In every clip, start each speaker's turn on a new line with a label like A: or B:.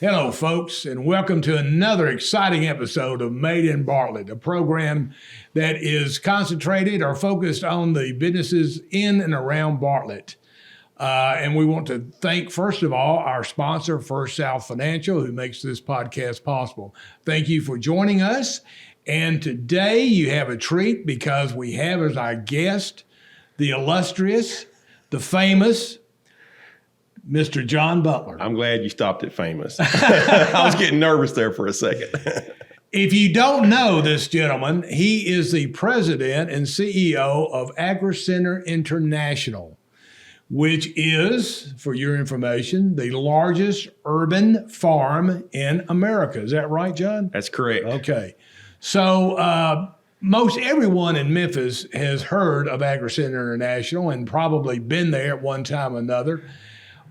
A: Hello, folks, and welcome to another exciting episode of Made in Bartlett, a program that is concentrated or focused on the businesses in and around Bartlett. And we want to thank, first of all, our sponsor, First South Financial, who makes this podcast possible. Thank you for joining us. And today you have a treat because we have as our guest the illustrious, the famous, Mr. John Butler.
B: I'm glad you stopped at famous. I was getting nervous there for a second.
A: If you don't know this gentleman, he is the president and CEO of Agricenter International, which is, for your information, the largest urban farm in America. Is that right, John?
B: That's correct.
A: Okay. So most everyone in Memphis has heard of Agricenter International and probably been there at one time or another.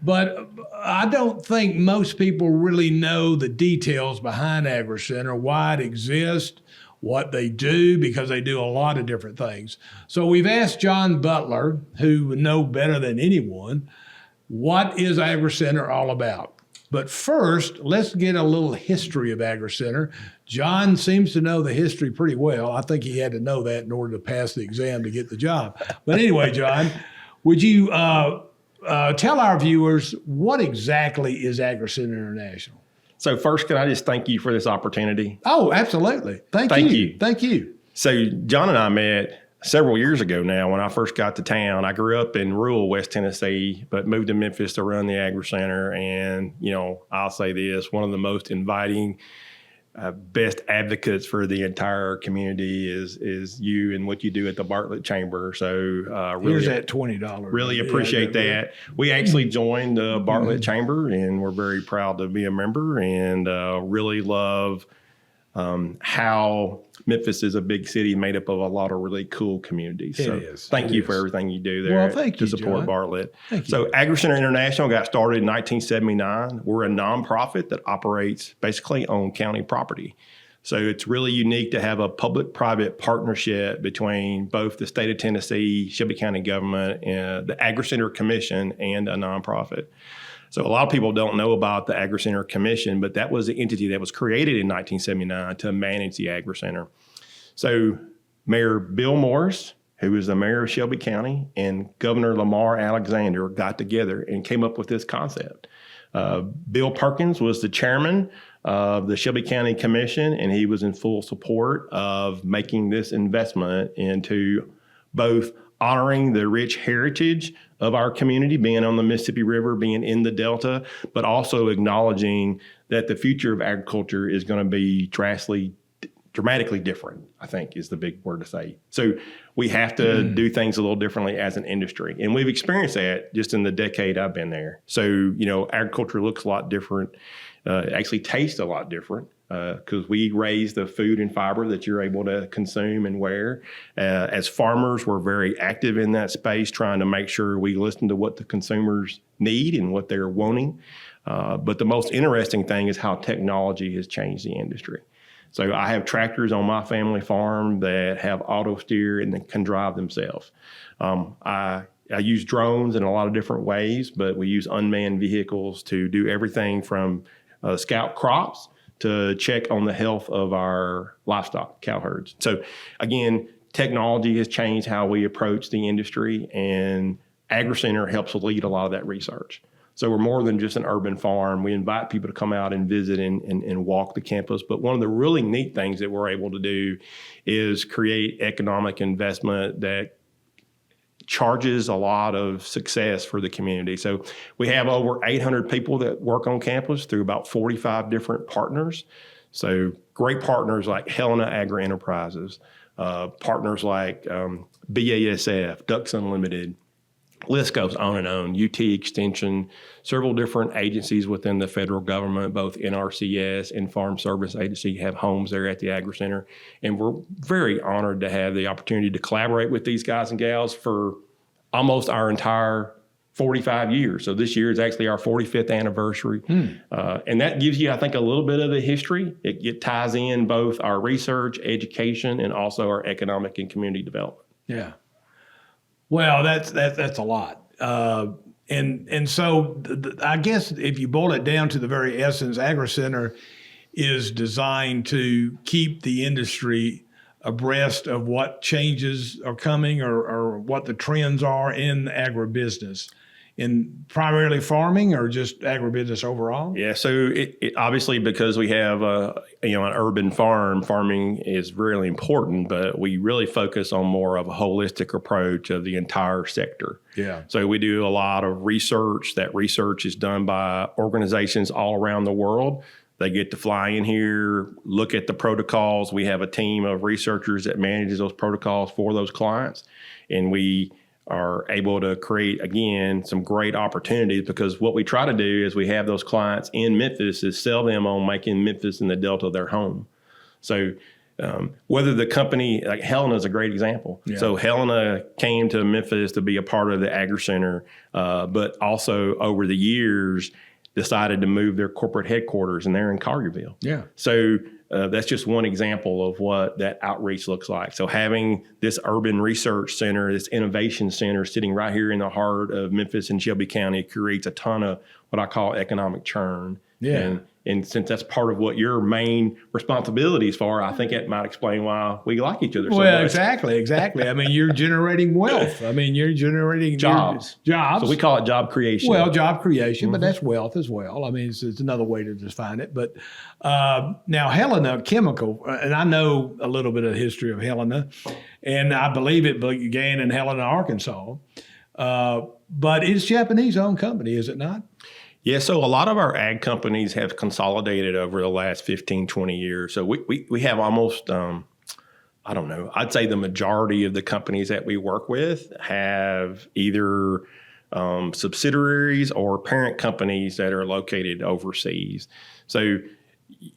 A: But I don't think most people really know the details behind Agricenter, why it exists, what they do, because they do a lot of different things. So we've asked John Butler, who would know better than anyone, what is Agricenter all about? But first, let's get a little history of Agricenter. John seems to know the history pretty well. I think he had to know that in order to pass the exam to get the job. But anyway, John, would you tell our viewers what exactly is Agricenter International?
B: So first, can I just thank you for this opportunity?
A: Oh, absolutely. Thank you. Thank you.
B: So John and I met several years ago now when I first got to town. I grew up in rural West Tennessee, but moved to Memphis to run the Agricenter. And, you know, I'll say this, one of the most inviting, best advocates for the entire community is you and what you do at the Bartlett Chamber. So really,
A: here's that $20.
B: Really appreciate that. We actually joined the Bartlett Chamber, and we're very proud to be a member, and really love how Memphis is a big city made up of a lot of really cool communities.
A: It
B: so
A: is.
B: Thank you for everything you do there
A: to
B: support
A: John.
B: Bartlett.
A: Thank you.
B: So Agricenter International got started in 1979. We're a nonprofit that operates basically on county property. So it's really unique to have a public-private partnership between both the state of Tennessee, Shelby County government, and the Agricenter Commission, and a nonprofit. So a lot of people don't know about the Agricenter Commission, but that was the entity that was created in 1979 to manage the Agricenter. So Mayor Bill Morris, who is the mayor of Shelby County, and Governor Lamar Alexander got together and came up with this concept. Bill Perkins was the chairman of the Shelby County Commission, and he was in full support of making this investment into both honoring the rich heritage of our community, being on the Mississippi River, being in the Delta, but also acknowledging that the future of agriculture is going to be dramatically different, I think is the big word to say. So we have to do things a little differently as an industry. And we've experienced that just in the decade I've been there. So, you know, agriculture looks a lot different. It actually tastes a lot different. Because we raise the food and fiber that you're able to consume and wear. As farmers, we're very active in that space, trying to make sure we listen to what the consumers need and what they're wanting. But the most interesting thing is how technology has changed the industry. So I have tractors on my family farm that have auto steer and that can drive themselves. I use drones in a lot of different ways, but we use unmanned vehicles to do everything from scout crops to check on the health of our livestock, cow herds. So again, technology has changed how we approach the industry, and Agricenter helps lead a lot of that research. So we're more than just an urban farm. We invite people to come out and visit and walk the campus. But one of the really neat things that we're able to do is create economic investment that charges a lot of success for the community. So we have over 800 people that work on campus through about 45 different partners. So great partners like Helena Agri Enterprises, partners like BASF, Ducks Unlimited, list goes on and on, UT Extension, several different agencies within the federal government, both NRCS and Farm Service Agency have homes there at the Agricenter. And we're very honored to have the opportunity to collaborate with these guys and gals for almost our entire 45 years. So this year is actually our 45th anniversary. And that gives you, I think, a little bit of the history. It ties in both our research, education, and also our economic and community development.
A: Yeah. Well, that's a lot. And so I guess if you boil it down to the very essence, Agricenter is designed to keep the industry abreast of what changes are coming or what the trends are in agribusiness, in primarily farming or just agribusiness overall?
B: Yeah, so it obviously, because we have an urban farming is really important, but we really focus on more of a holistic approach of the entire sector.
A: Yeah.
B: So we do a lot of research. That research is done by organizations all around the world. They get to fly in here, look at the protocols. We have a team of researchers that manages those protocols for those clients, and we are able to create, again, some great opportunities, because what we try to do is we have those clients in Memphis is sell them on making Memphis and the Delta their home. So whether the company, like Helena is a great example. Yeah. So Helena came to Memphis to be a part of the Agricenter, but also over the years decided to move their corporate headquarters, and they're in Collierville.
A: Yeah.
B: So that's just one example of what that outreach looks like. So having this urban research center, this innovation center sitting right here in the heart of Memphis and Shelby County creates a ton of what I call economic churn.
A: Yeah.
B: And since that's part of what your main responsibilities are, I think that might explain why we like each other so much.
A: Well, exactly. I mean, you're generating wealth. I mean, you're generating
B: jobs.
A: Jobs.
B: So we call it job creation.
A: Well, job creation, but that's wealth as well. I mean, it's another way to define it. But now Helena Chemical, and I know a little bit of the history of Helena, and I believe it began in Helena, Arkansas. But it's a Japanese-owned company, is it not?
B: Yeah, so a lot of our ag companies have consolidated over the last 15, 20 years. So we have almost, I don't know, I'd say the majority of the companies that we work with have either subsidiaries or parent companies that are located overseas. So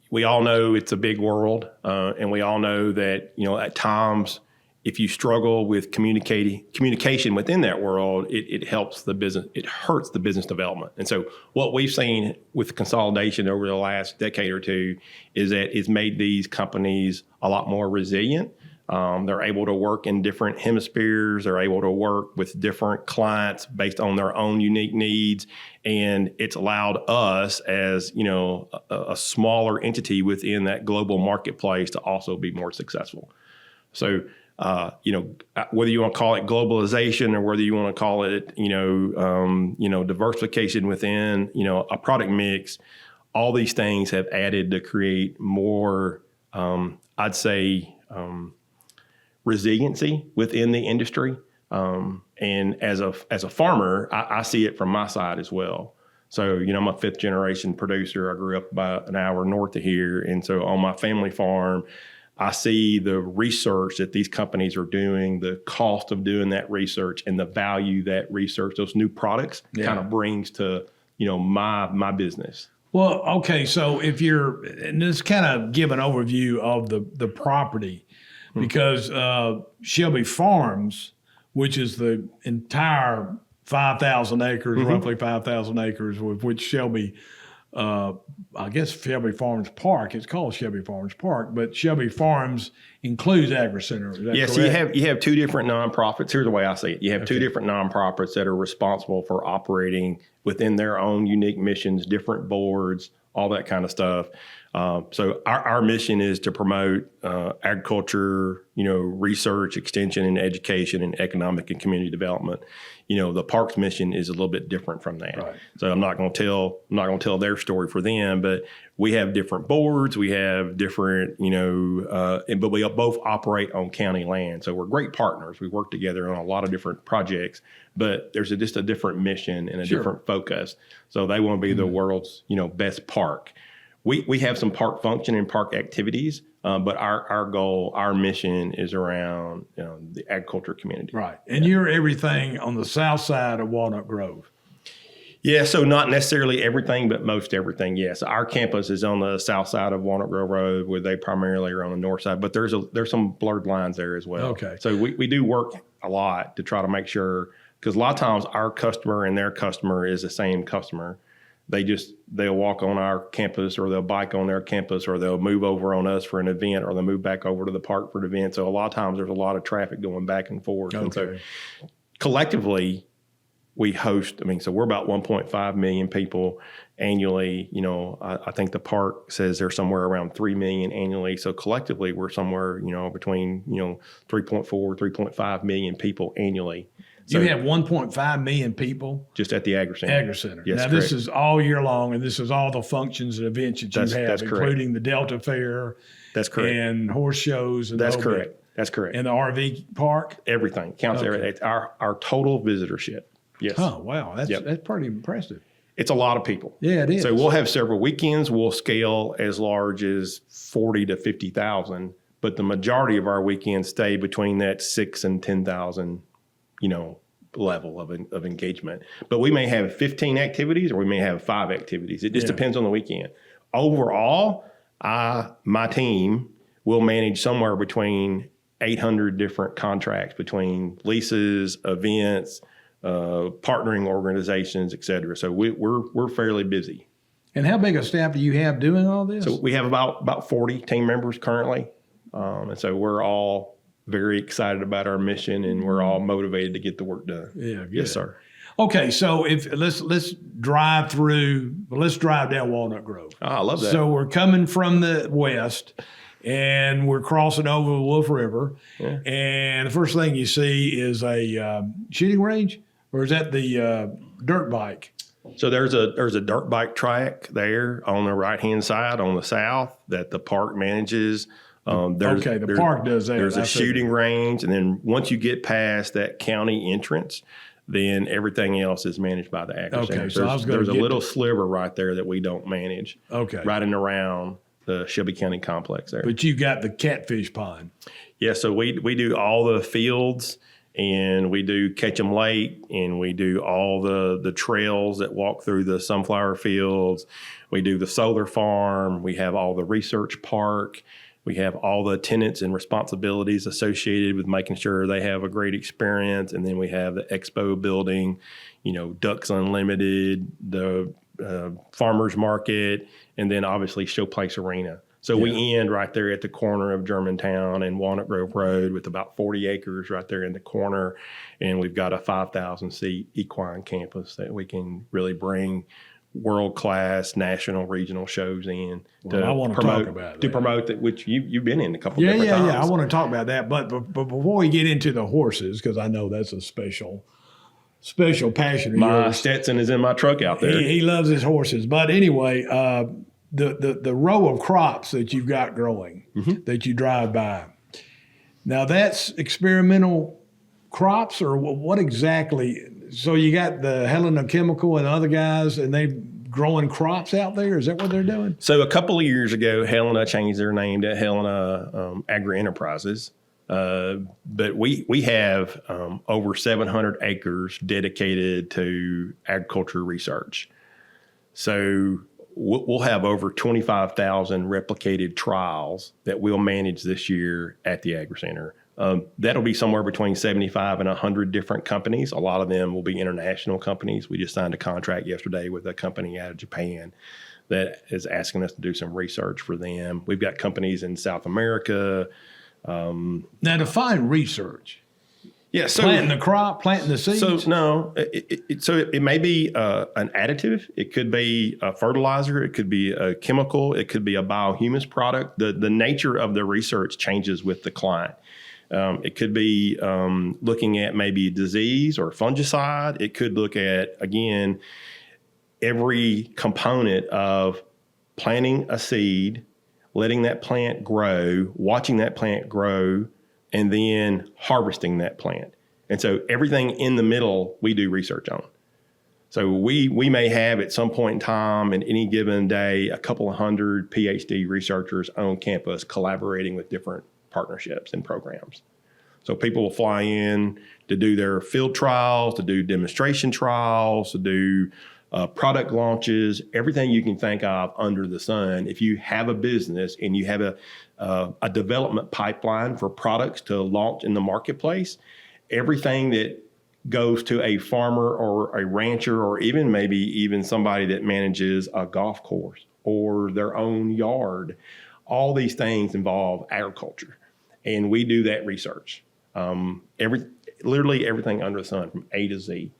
B: we all know it's a big world, and we all know that, at times, if you struggle with communication within that world, it helps the business. It hurts the business development. And so what we've seen with consolidation over the last decade or two is that it's made these companies a lot more resilient. They're able to work in different hemispheres. They're able to work with different clients based on their own unique needs. And it's allowed us as, a smaller entity within that global marketplace to also be more successful. So, whether you want to call it globalization or whether you want to call it, diversification within, a product mix, all these things have added to create more, I'd say, resiliency within the industry. And as a farmer, I see it from my side as well. So, I'm a fifth generation producer. I grew up about an hour north of here. And so on my family farm, I see the research that these companies are doing, the cost of doing that research, and the value that research, those new products, kind of brings to, my business.
A: Well, okay. So if and this kind of give an overview of the property, because Shelby Farms, which is the entire 5,000 acres, roughly 5,000 acres, with which Shelby, I guess Shelby Farms Park, it's called Shelby Farms Park, but Shelby Farms includes Agricenter. Is that correct?
B: So you have two different nonprofits. Here's the way I see it. You have two different nonprofits that are responsible for operating within their own unique missions, different boards, all that kind of stuff. So our mission is to promote agriculture, research, extension, and education, and economic and community development. The parks mission is a little bit different from that. Right. So I'm not going to tell their story for them, but we have different boards. We have different, but we both operate on county land. So we're great partners. We work together on a lot of different projects, but there's just a different mission and a different focus. So they want to be the world's, best park. We have some park function and park activities, but our goal, our mission is around the agriculture community.
A: Right. And you're everything on the south side of Walnut Grove.
B: Yeah, so not necessarily everything, but most everything, yes. Our campus is on the south side of Walnut Grove Road, where they primarily are on the north side, but there's some blurred lines there as well.
A: Okay.
B: So we do work a lot to try to make sure, because a lot of times our customer and their customer is the same customer. They'll walk on our campus, or they'll bike on their campus, or they'll move over on us for an event, or they'll move back over to the park for an event. So a lot of times there's a lot of traffic going back and forth. Okay. And so collectively, we host, so we're about 1.5 million people annually. I think the park says they're somewhere around 3 million annually. So collectively, we're somewhere, between, 3.4, 3.5 million people annually. So
A: you have 1.5 million people
B: just at the Agricenter.
A: Agricenter.
B: Yes,
A: now, this is all year long, and this is all the functions and events that you have,
B: that's
A: including the Delta Fair.
B: That's correct.
A: And horse shows. And
B: that's correct. That's correct.
A: And the RV park?
B: Everything counts. Okay. It's our total visitorship. Yes.
A: Oh, wow. That's pretty impressive.
B: It's a lot of people.
A: Yeah, it is.
B: So we'll have several weekends. We'll scale as large as 40 to 50,000, but the majority of our weekends stay between that 6 and 10,000, level of engagement. But we may have 15 activities or we may have 5 activities. It just depends on the weekend. Overall, my team will manage somewhere between 800 different contracts between leases, events, partnering organizations, et cetera. So we're fairly busy.
A: And how big a staff do you have doing all this?
B: So we have about 40 team members currently. And so we're all very excited about our mission, and we're all motivated to get the work done.
A: Yeah, good.
B: Yes, sir.
A: Okay, so let's drive down Walnut Grove.
B: Oh, I love that.
A: So we're coming from the west, and we're crossing over the Wolf River, and the first thing you see is a shooting range, or is that the dirt bike?
B: So there's a dirt bike track there on the right-hand side on the south that the park manages.
A: The park does that.
B: There's a shooting range, and then once you get past that county entrance, then everything else is managed by the Agricenter.
A: Okay, so
B: there's a little sliver right there that we don't manage.
A: Okay.
B: Right and around the Shelby County complex there.
A: But you got the catfish pond.
B: Yeah, so we do all the fields, and we do Catch 'em Lake, and we do all the trails that walk through the sunflower fields. We do the solar farm. We have all the research park. We have all the tenants and responsibilities associated with making sure they have a great experience. And then we have the expo building, Ducks Unlimited, the farmers market, and then obviously Showplace Arena. So we end right there at the corner of Germantown and Walnut Grove Road with about 40 acres right there in the corner. And we've got a 5,000 seat equine campus that we can really bring world-class national regional shows in
A: I want to talk about
B: to promote that, which you've been in a couple different times.
A: I want to talk about that, but before we get into the horses, because I know that's a special passion of
B: my
A: yours.
B: Stetson is in my truck out there.
A: He loves his horses, but anyway, the row of crops that you've got growing that you drive by, now that's experimental crops, or what exactly? So you got the Helena Chemical and other guys, and they growing crops out there? Is that what they're doing?
B: So a couple of years ago, Helena changed their name to Helena Agri-Enterprises. But we have over 700 acres dedicated to agriculture research. So we'll have over 25,000 replicated trials that we'll manage this year at the Agricenter. That'll be somewhere between 75 and 100 different companies. A lot of them will be international companies. We just signed a contract yesterday with a company out of Japan that is asking us to do some research for them. We've got companies in South America.
A: Now, define research.
B: Yeah, so
A: planting the crop, planting the seeds.
B: So no, it may be an additive. It could be a fertilizer. It could be a chemical. It could be a biohumus product. The nature of the research changes with the client. It could be looking at maybe disease or fungicide. It could look at, again, every component of planting a seed, letting that plant grow, watching that plant grow, and then harvesting that plant. And so everything in the middle, we do research on. So we may have at some point in time, in any given day, a couple of hundred PhD researchers on campus collaborating with different partnerships and programs. So people will fly in to do their field trials, to do demonstration trials, to do product launches, everything you can think of under the sun. If you have a business and you have a development pipeline for products to launch in the marketplace, everything that goes to a farmer or a rancher, or even somebody that manages a golf course or their own yard, all these things involve agriculture. And we do that research. Literally everything under the sun from A to Z.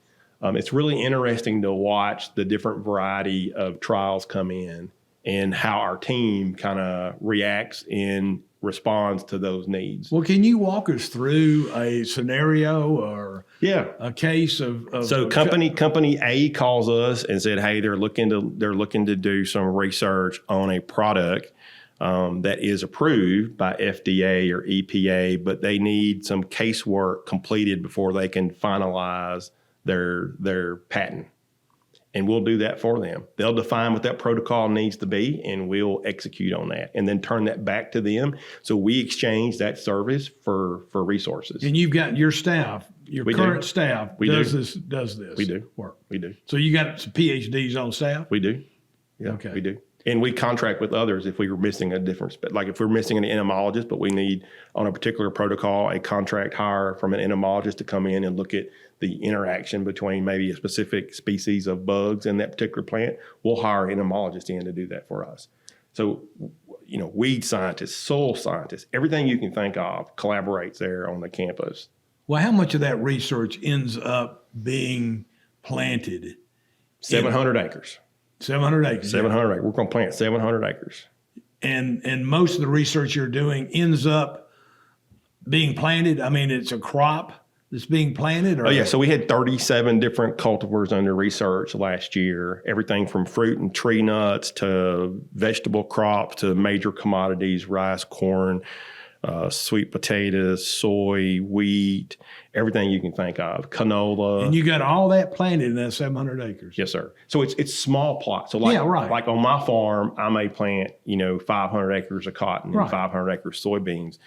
B: It's really interesting to watch the different variety of trials come in and how our team kind of reacts and responds to those needs.
A: Well, can you walk us through a scenario or a case of
B: so company A calls us and said, hey, they're looking to do some research on a product that is approved by FDA or EPA, but they need some casework completed before they can finalize their patent. And we'll do that for them. They'll define what that protocol needs to be, and we'll execute on that and then turn that back to them. So we exchange that service for resources.
A: And you've got your staff, current staff does this.
B: We do.
A: Work.
B: We do.
A: So you got some PhDs on staff?
B: We do. Yeah,
A: okay.
B: We do. And we contract with others if we were missing a different, like if we're missing an entomologist, but we need on a particular protocol, a contract hire from an entomologist to come in and look at the interaction between maybe a specific species of bugs in that particular plant, we'll hire an entomologist in to do that for us. So, weed scientists, soil scientists, everything you can think of collaborates there on the campus.
A: Well, how much of that research ends up being planted?
B: 700 acres.
A: 700 acres.
B: 700 acres. We're going to plant 700 acres.
A: And most of the research you're doing ends up being planted? I mean, it's a crop that's being planted? Or?
B: Oh, yeah. So we had 37 different cultivars under research last year, everything from fruit and tree nuts to vegetable crops to major commodities, rice, corn, sweet potatoes, soy, wheat, everything you can think of, canola.
A: And you got all that planted in that 700 acres?
B: Yes, sir. So it's small plots. So like on my farm, I may plant, 500 acres of cotton and 500 acres soybeans.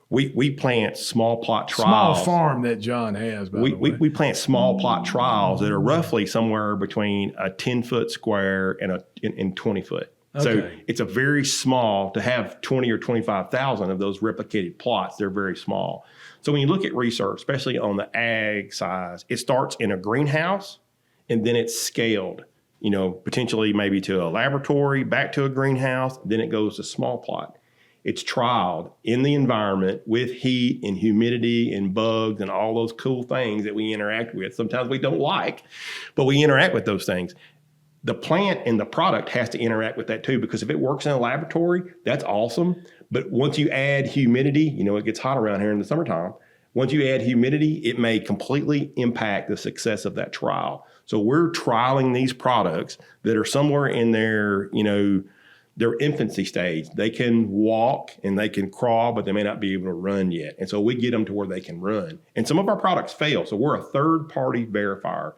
B: We plant small plot trials.
A: Small farm that John has, by the way.
B: We plant small plot trials that are roughly somewhere between a 10-foot square and 20 foot. Okay. So it's a very small, to have 20 or 25,000 of those replicated plots, they're very small. So when you look at research, especially on the ag size, it starts in a greenhouse and then it's scaled, potentially maybe to a laboratory, back to a greenhouse, then it goes to small plot. It's trialed in the environment with heat and humidity and bugs and all those cool things that we interact with. Sometimes we don't like, but we interact with those things. The plant and the product has to interact with that too, because if it works in a laboratory, that's awesome. But once you add humidity, it gets hot around here in the summertime. Once you add humidity, it may completely impact the success of that trial. So we're trialing these products that are somewhere in their infancy stage. They can walk and they can crawl, but they may not be able to run yet. And so we get them to where they can run. And some of our products fail. So we're a third-party verifier.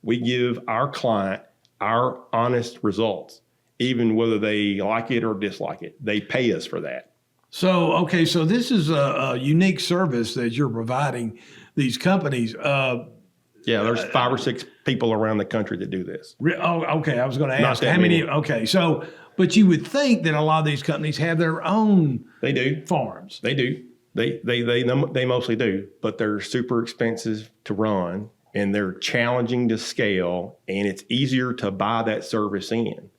B: We give our client our honest results, even whether they like it or dislike it. They pay us for that.
A: So this is a unique service that you're providing these companies.
B: There's 5 or 6 people around the country that do this.
A: Oh, okay. I was going to ask how many. Okay, so but you would think that a lot of these companies have their own.
B: They do
A: farms.
B: They do. They mostly do, but they're super expensive to run and they're challenging to scale, and it's easier to buy that service in.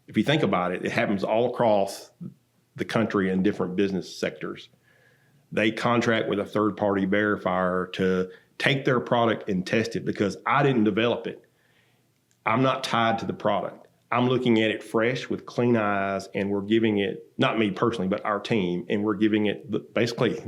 B: If you think about it, it happens all across the country in different business sectors. They contract with a third-party verifier to take their product and test it, because I didn't develop it. I'm not tied to the product. I'm looking at it fresh with clean eyes, and we're giving it, not me personally, but our team, and we're giving it basically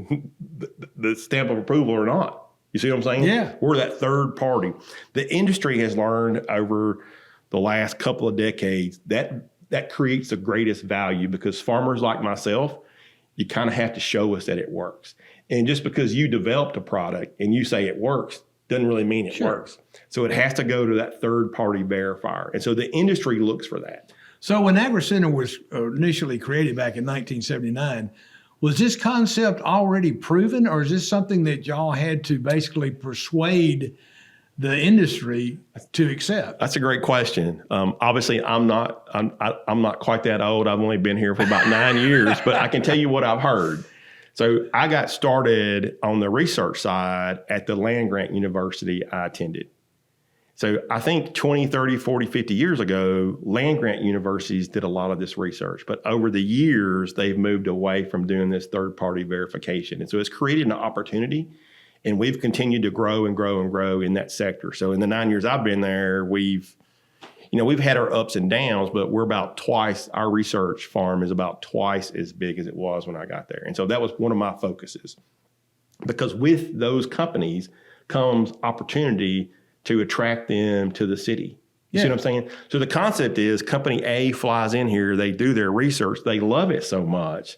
B: the stamp of approval or not. You see what I'm saying?
A: Yeah.
B: We're that third party. The industry has learned over the last couple of decades that creates the greatest value, because farmers like myself, you kind of have to show us that it works. And just because you developed a product and you say it works doesn't really mean it works. So it has to go to that third-party verifier. And so the industry looks for that.
A: So when Agricenter was initially created back in 1979, was this concept already proven, or is this something that y'all had to basically persuade the industry to accept?
B: That's a great question. Obviously, I'm not quite that old. I've only been here for about 9 years, but I can tell you what I've heard. So I got started on the research side at the land-grant university I attended. So I think 20, 30, 40, 50 years ago, land-grant universities did a lot of this research. But over the years, they've moved away from doing this third-party verification. And so it's created an opportunity. And we've continued to grow and grow and grow in that sector. So in the 9 years I've been there, we've had our ups and downs, but we're about twice, our research farm is about twice as big as it was when I got there. And so that was one of my focuses. Because with those companies comes opportunity to attract them to the city. You see what I'm saying? So the concept is company A flies in here, they do their research, they love it so much,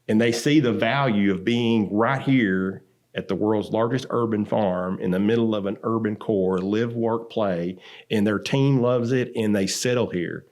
B: and they see the value of being right here at the world's largest urban farm in the middle of an urban core, live, work, play, and their team loves it and they settle here.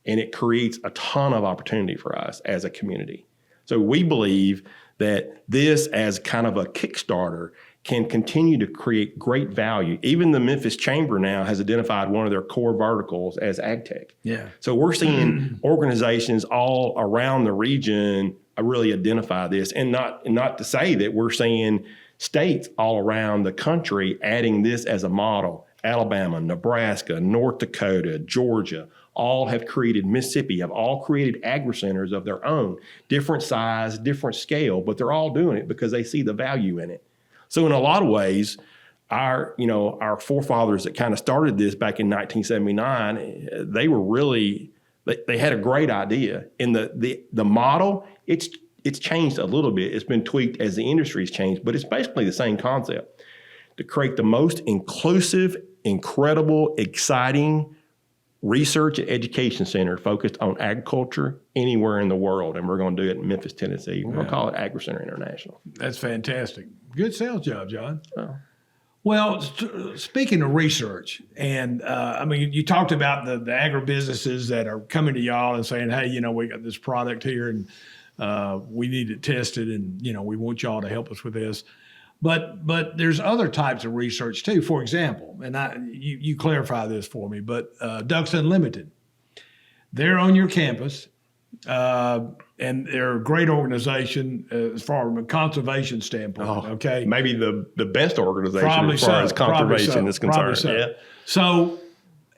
B: And it creates a ton of opportunity for us as a community. So we believe that this, as kind of a Kickstarter, can continue to create great value. Even the Memphis Chamber now has identified one of their core verticals as ag tech.
A: Yeah.
B: So we're seeing organizations all around the region really identify this, and not to say that we're seeing states all around the country adding this as a model. Alabama, Nebraska, North Dakota, Georgia, all have created, Mississippi have all created Agricenters of their own, different size, different scale, but they're all doing it because they see the value in it. So in a lot of ways, our forefathers that kind of started this back in 1979, they were really, they had a great idea. And the model, it's changed a little bit. It's been tweaked as the industry's changed, but it's basically the same concept. To create the most inclusive, incredible, exciting research and education center focused on agriculture anywhere in the world. And we're going to do it in Memphis, Tennessee. We're going to call it Agricenter International.
A: That's fantastic. Good sales job, John.
B: Oh.
A: Well, speaking of research, and you talked about the agribusinesses that are coming to y'all and saying, hey, we got this product here and we need it tested and, we want y'all to help us with this. But there's other types of research too. For example, and you clarify this for me, but Ducks Unlimited, they're on your campus, and they're a great organization as far as a conservation standpoint. Okay,
B: maybe the best organization
A: probably
B: as far
A: so,
B: as conservation is concerned.
A: So.
B: Yeah.
A: So,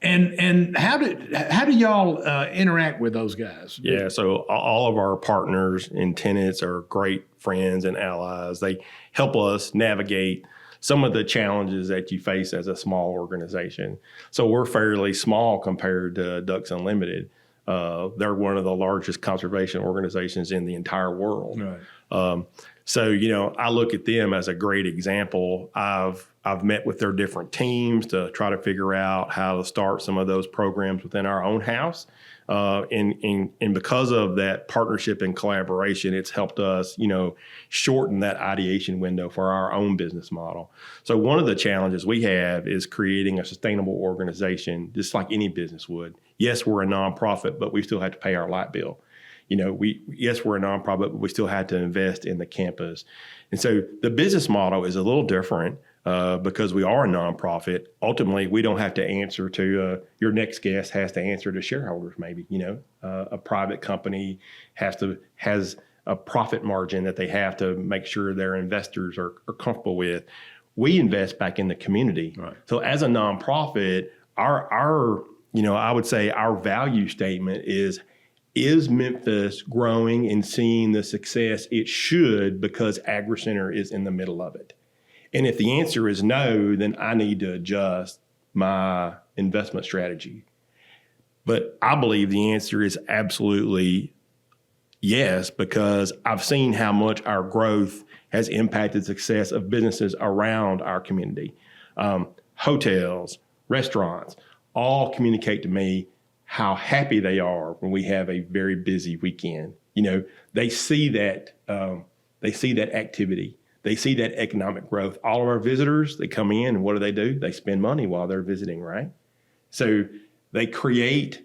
A: and how do y'all interact with those guys?
B: Yeah, so all of our partners and tenants are great friends and allies. They help us navigate some of the challenges that you face as a small organization. So we're fairly small compared to Ducks Unlimited. They're one of the largest conservation organizations in the entire world.
A: Right.
B: So, I look at them as a great example. I've met with their different teams to try to figure out how to start some of those programs within our own house. And because of that partnership and collaboration, it's helped us, shorten that ideation window for our own business model. So one of the challenges we have is creating a sustainable organization, just like any business would. Yes, we're a nonprofit, but we still have to pay our light bill. Yes, we're a nonprofit, but we still had to invest in the campus. And so the business model is a little different because we are a nonprofit. Ultimately, we don't have to answer to your next guest has to answer to shareholders. Maybe a private company has a profit margin that they have to make sure their investors are comfortable with. We invest back in the community.
A: Right.
B: So as a nonprofit, our I would say our value statement is Memphis growing and seeing the success it should because Agricenter is in the middle of it? And if the answer is no, then I need to adjust my investment strategy. But I believe the answer is absolutely yes, because I've seen how much our growth has impacted the success of businesses around our community. Hotels, restaurants, all communicate to me how happy they are when we have a very busy weekend. They see that activity. They see that economic growth. All of our visitors, they come in and what do? They spend money while they're visiting, right? So they create,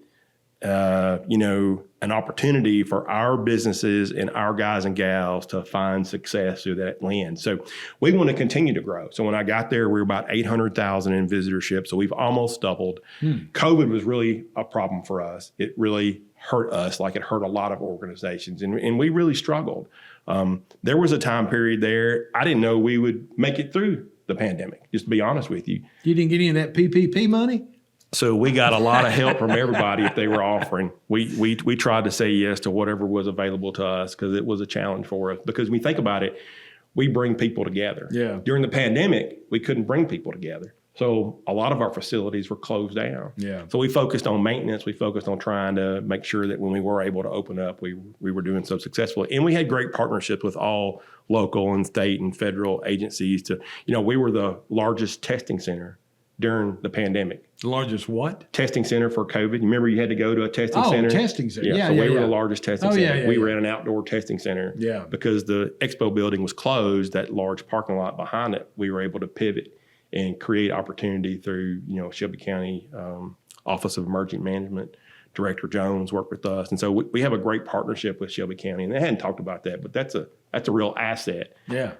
B: an opportunity for our businesses and our guys and gals to find success through that lens. So we want to continue to grow. So when I got there, we were about 800,000 in visitorship. So we've almost doubled. COVID was really a problem for us. It really hurt us like it hurt a lot of organizations. And we really struggled. There was a time period there, I didn't know we would make it through the pandemic, just to be honest with you.
A: You didn't get any of that PPP money?
B: So we got a lot of help from everybody if they were offering. We tried to say yes to whatever was available to us because it was a challenge for us. Because when you think about it, we bring people together.
A: Yeah.
B: During the pandemic, we couldn't bring people together. So a lot of our facilities were closed down.
A: Yeah.
B: So we focused on maintenance. We focused on trying to make sure that when we were able to open up, we were doing so successfully. And we had great partnerships with all local and state and federal agencies to, we were the largest testing center during the pandemic.
A: The largest what?
B: Testing center for COVID. You remember you had to go to a testing center?
A: Oh, testing center.
B: Yeah, so we were the largest testing center. We were at an outdoor testing center.
A: Yeah.
B: Because the expo building was closed, that large parking lot behind it, we were able to pivot and create opportunity through, Shelby County Office of Emergency Management. Director Jones worked with us. And so we have a great partnership with Shelby County. And they hadn't talked about that, but that's a real asset.
A: Yeah.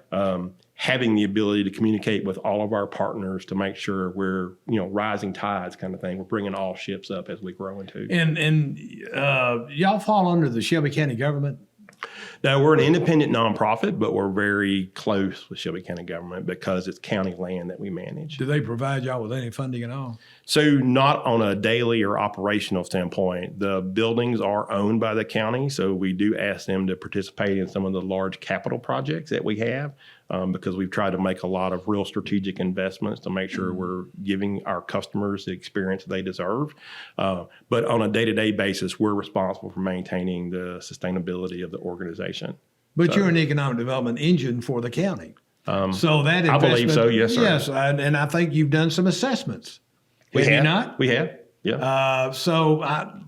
B: Having the ability to communicate with all of our partners to make sure we're, rising tides kind of thing. We're bringing all ships up as we grow into.
A: And y'all fall under the Shelby County government?
B: Now, we're an independent nonprofit, but we're very close with Shelby County government because it's county land that we manage.
A: Do they provide y'all with any funding at all?
B: So not on a daily or operational standpoint. The buildings are owned by the county, so we do ask them to participate in some of the large capital projects that we have because we've tried to make a lot of real strategic investments to make sure we're giving our customers the experience they deserve. But on a day-to-day basis, we're responsible for maintaining the sustainability of the organization.
A: But you're an economic development engine for the county. So that investment,
B: I believe so, yes, sir.
A: Yes, and I think you've done some assessments. Have you not?
B: We have, yeah.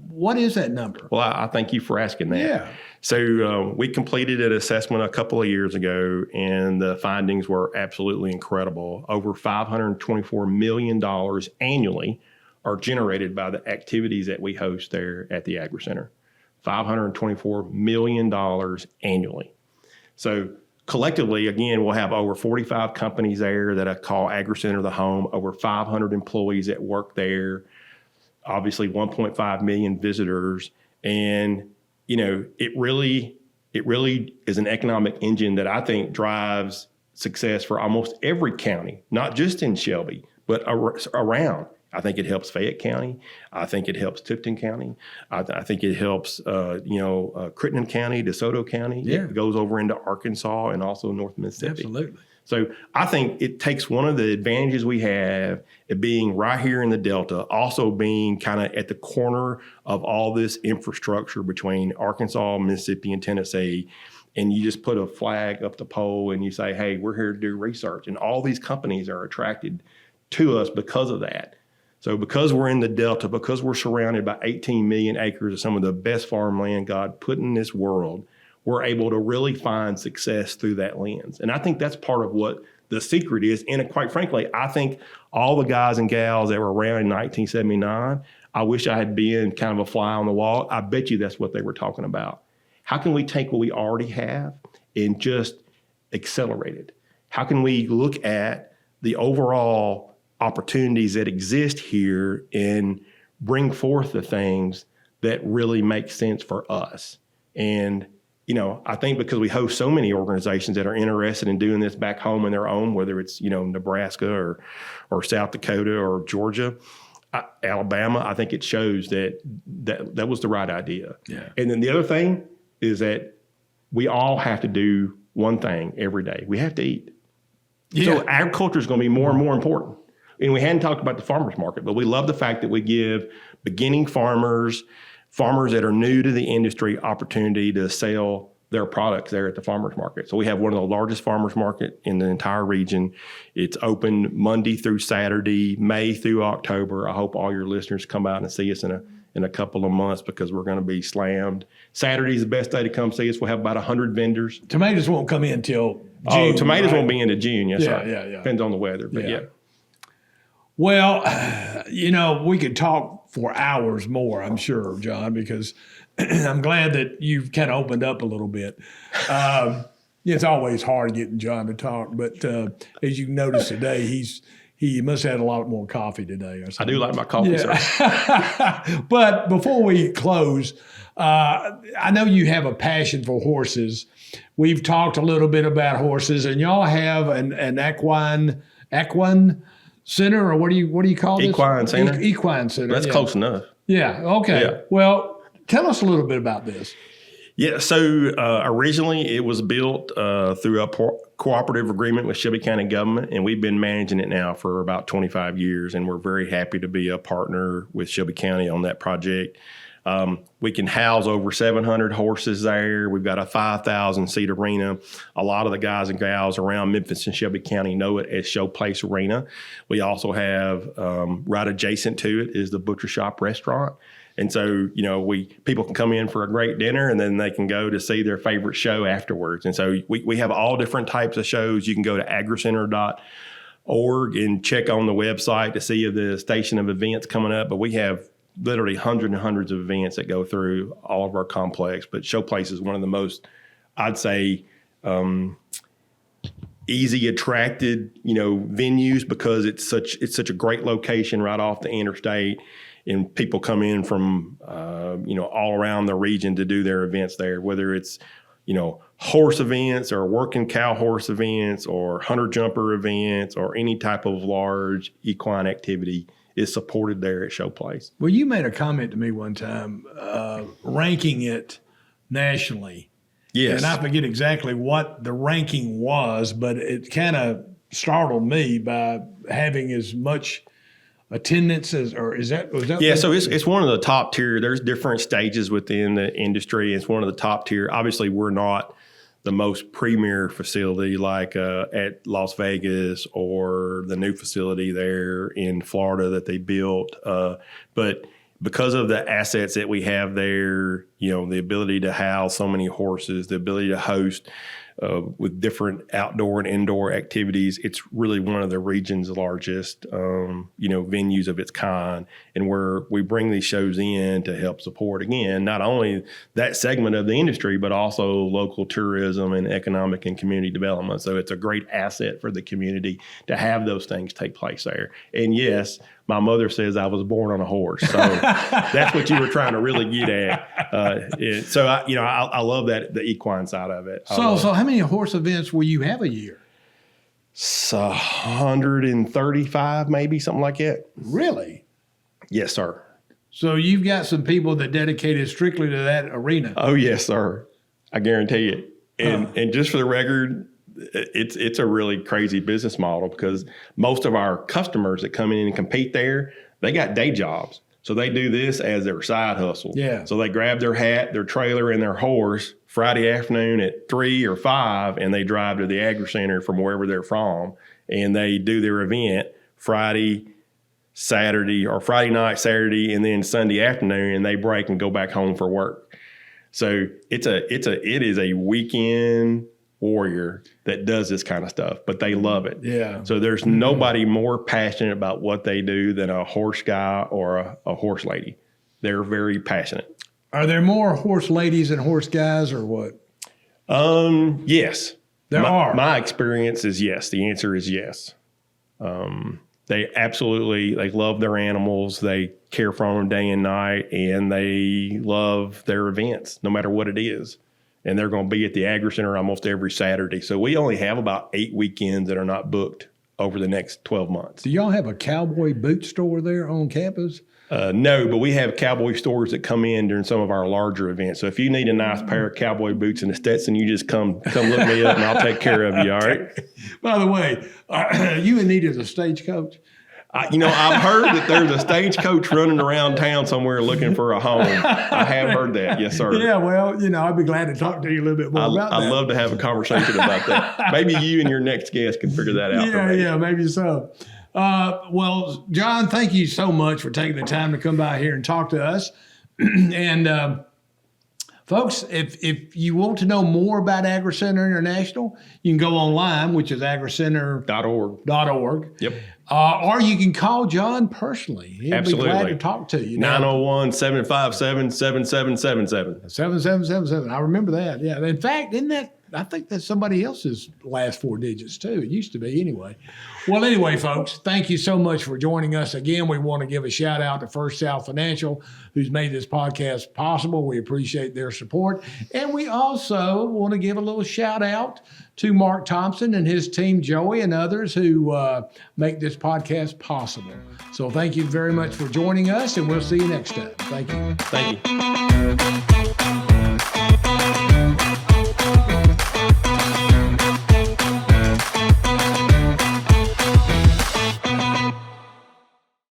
A: What is that number?
B: Well, I thank you for asking that.
A: Yeah.
B: So we completed an assessment a couple of years ago, and the findings were absolutely incredible. Over $524 million annually are generated by the activities that we host there at the Agricenter. $524 million annually. So collectively, again, we'll have over 45 companies there that I call Agricenter the home, over 500 employees that work there, obviously 1.5 million visitors. And, it really is an economic engine that I think drives success for almost every county, not just in Shelby, but around. I think it helps Fayette County. I think it helps Tipton County. I think it helps, Crittenden County, DeSoto County.
A: Yeah.
B: It goes over into Arkansas and also North Mississippi.
A: Absolutely.
B: So I think it takes one of the advantages we have of being right here in the Delta, also being kind of at the corner of all this infrastructure between Arkansas, Mississippi, and Tennessee. And you just put a flag up the pole and you say, hey, we're here to do research. And all these companies are attracted to us because of that. So because we're in the Delta, because we're surrounded by 18 million acres of some of the best farmland God put in this world, we're able to really find success through that lens. And I think that's part of what the secret is. And quite frankly, I think all the guys and gals that were around in 1979, I wish I had been kind of a fly on the wall. I bet you that's what they were talking about. How can we take what we already have and just accelerate it? How can we look at the overall opportunities that exist here and bring forth the things that really make sense for us? And I think because we host so many organizations that are interested in doing this back home in their own, whether it's, Nebraska or South Dakota or Georgia, Alabama, I think it shows that was the right idea.
A: Yeah.
B: And then the other thing is that we all have to do one thing every day. We have to eat. Yeah. So agriculture is going to be more and more important. And we hadn't talked about the farmers market, but we love the fact that we give beginning farmers that are new to the industry opportunity to sell their products there at the farmers market. So we have one of the largest farmers market in the entire region. It's open Monday through Saturday, May through October. I hope all your listeners come out and see us in a couple of months because we're going to be slammed. Saturday's the best day to come see us. We'll have about 100 vendors.
A: Tomatoes won't come in till June.
B: Tomatoes
A: right?
B: won't be into June. Yes, sir.
A: Yeah.
B: Depends on the weather, but yeah.
A: Well, we could talk for hours more, I'm sure, John, because I'm glad that you've kind of opened up a little bit. It's always hard getting John to talk, but as you notice today, he must have had a lot more coffee today or something.
B: I do like my coffee, sir.
A: But before we close, I know you have a passion for horses. We've talked a little bit about horses, and y'all have an equine center, or what do you call this?
B: Equine center.
A: Equine center.
B: That's close enough.
A: Yeah. Okay.
B: Yeah.
A: Well, tell us a little bit about this.
B: Yeah, so originally it was built through a cooperative agreement with Shelby County government, and we've been managing it now for about 25 years, and we're very happy to be a partner with Shelby County on that project. We can house over 700 horses there. We've got a 5,000-seat arena. A lot of the guys and gals around Memphis and Shelby County know it as Showplace Arena. We also have right adjacent to it is the Butcher Shop restaurant. And so, people can come in for a great dinner and then they can go to see their favorite show afterwards. And so we have all different types of shows. You can go to agricenter.org and check on the website to see the station of events coming up. But we have literally hundreds and hundreds of events that go through all of our complex. But Showplace is one of the most, I'd say, easy attracted, venues because it's such a great location right off the interstate. And people come in from, all around the region to do their events there, whether it's, horse events or working cow horse events or hunter jumper events or any type of large equine activity is supported there at Showplace.
A: Well, you made a comment to me one time, ranking it nationally.
B: Yes.
A: And I forget exactly what the ranking was, but it kind of startled me by having as much attendance was that?
B: Yeah, so it's one of the top tier. There's different stages within the industry. It's one of the top tier. Obviously, we're not the most premier facility like at Las Vegas or the new facility there in Florida that they built. But because of the assets that we have there, the ability to house so many horses, the ability to host with different outdoor and indoor activities, it's really one of the region's largest, venues of its kind, and where we bring these shows in to help support, again, not only that segment of the industry, but also local tourism and economic and community development. So it's a great asset for the community to have those things take place there. And yes, my mother says I was born on a horse, so that's what you were trying to really get at. I love that, the equine side of it.
A: So how many horse events will you have a year?
B: 135, maybe, something like that.
A: Really?
B: Yes, sir.
A: So you've got some people that dedicated strictly to that arena.
B: Oh, yes, sir. I guarantee it. And just for the record, it's a really crazy business model because most of our customers that come in and compete there, they got day jobs. So they do this as their side hustle.
A: Yeah.
B: So they grab their hat, their trailer, and their horse Friday afternoon at 3 or 5, and they drive to the Agricenter from wherever they're from, and they do their event Friday, Saturday, or Friday night, Saturday, and then Sunday afternoon, and they break and go back home for work. So it is a weekend warrior that does this kind of stuff, but they love it.
A: Yeah.
B: So there's nobody more passionate about what they do than a horse guy or a horse lady. They're very passionate.
A: Are there more horse ladies than horse guys, or what?
B: Yes.
A: There are.
B: My experience is yes. The answer is yes. They love their animals. They care for them day and night, and they love their events, no matter what it is. And they're going to be at the Agricenter almost every Saturday. So we only have about 8 weekends that are not booked over the next 12 months.
A: Do y'all have a cowboy boot store there on campus?
B: No, but we have cowboy stores that come in during some of our larger events. So if you need a nice pair of cowboy boots and a Stetson, you just come look me up and I'll take care of you, all right?
A: By the way, you in need of a stagecoach?
B: I've heard that there's a stagecoach running around town somewhere looking for a home. I have heard that. Yes, sir.
A: Yeah, well, I'd be glad to talk to you a little bit more about that.
B: I'd love to have a conversation about that. Maybe you and your next guest can figure that out for me.
A: Yeah, maybe so. Well, John, thank you so much for taking the time to come by here and talk to us. And folks, if you want to know more about Agricenter International, you can go online, which is agricenter.org.
B: Yep.
A: Or you can call John personally. He'll
B: Absolutely.
A: be glad to talk to you.
B: 901-757-7777.
A: 7777. I remember that. Yeah. In fact, I think that's somebody else's last 4 digits too. It used to be anyway. Well, anyway, folks, thank you so much for joining us again. We want to give a shout out to First South Financial, who's made this podcast possible. We appreciate their support. And we also want to give a little shout out to Mark Thompson and his team, Joey, and others who make this podcast possible. So thank you very much for joining us, and we'll see you next time. Thank you.
B: Thank you.